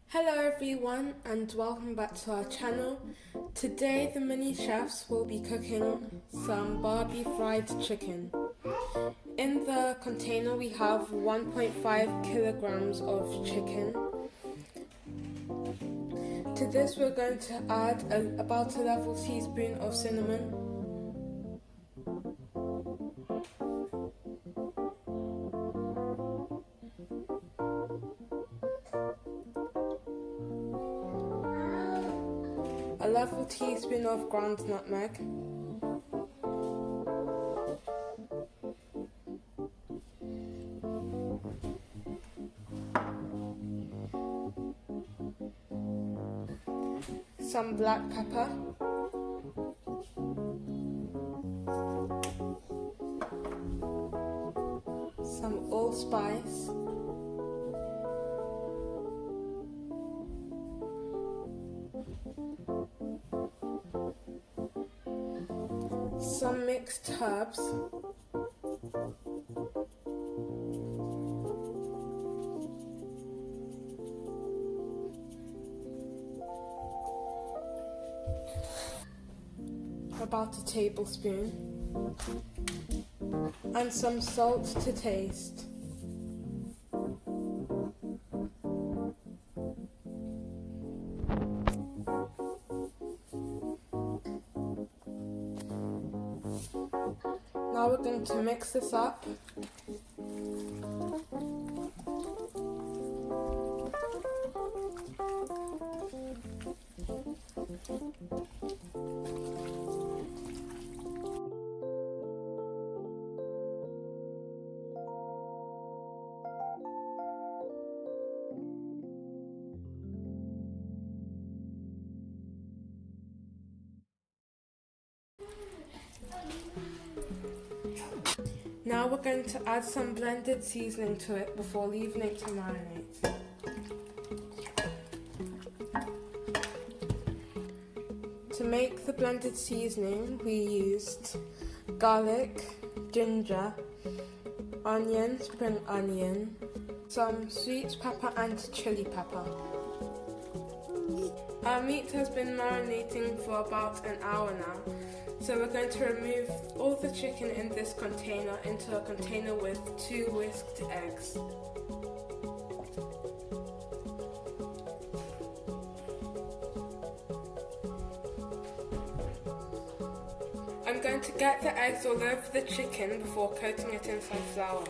Hello everyone and welcome back to our channel. Today the mini-chefs will be cooking some barbie-fried chicken. In the container we have 1.5 kilograms of chicken. To this we're going to add about a level teaspoon of cinnamon, a level teaspoon of ground nutmeg, some black pepper, some allspice, some mixed herbs, about a tablespoon, and some salt to taste. Now we're going to mix this up. Now we're going to add some blended seasoning to it before leaving it to marinate. To make the blended seasoning, we used garlic, ginger, onion, spring onion, some sweet pepper and chili pepper. Our meat has been marinating for about an hour now, so we're going to remove all the chicken in this container into a container with 2 whisked eggs. I'm going to get the eggs all over the chicken before coating it in some flour.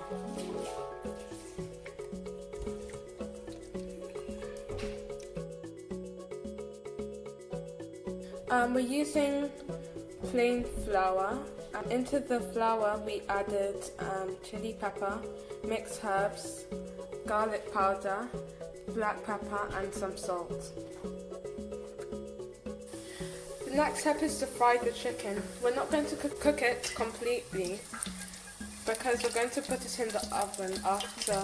We're using plain flour. Into the flour we added chili pepper, mixed herbs, garlic powder, black pepper and some salt. The next step is to fry the chicken. We're not going to cook it completely because we're going to put it in the oven after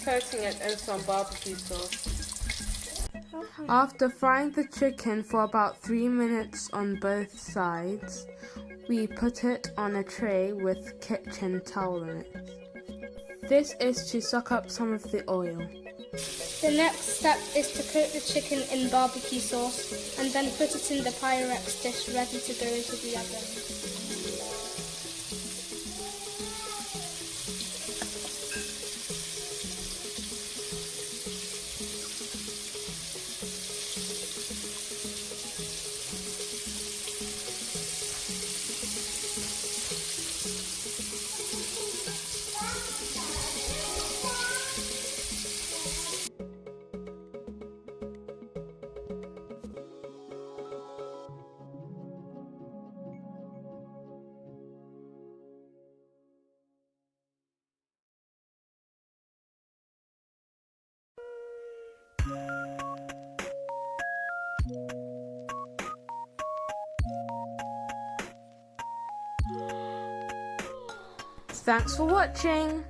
coating it in some barbecue sauce. After frying the chicken for about 3 minutes on both sides, we put it on a tray with kitchen towel in it. This is to suck up some of the oil. The next step is to coat the chicken in barbecue sauce and then put it in the Pyrex dish ready to go into the oven. Thanks for watching!